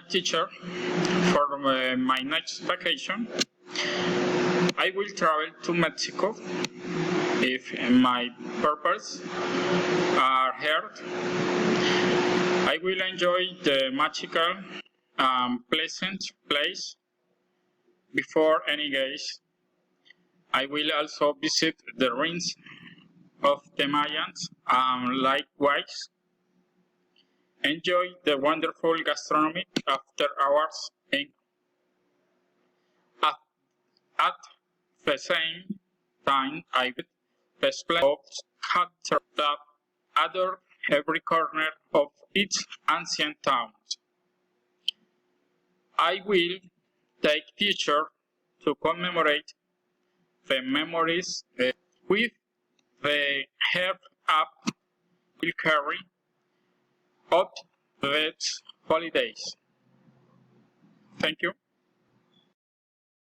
teacher for my next vacation. I will travel to Mexico if my purpose are heard. I will enjoy the magical pleasant place before any gaze. I will also visit the ruins of the Mayans and likewise enjoy the wonderful gastronomy after hours at the same time I would display of culture that adorn every corner of its ancient towns. I will take pictures to commemorate the memories with the help up will carry out these holidays. Thank you.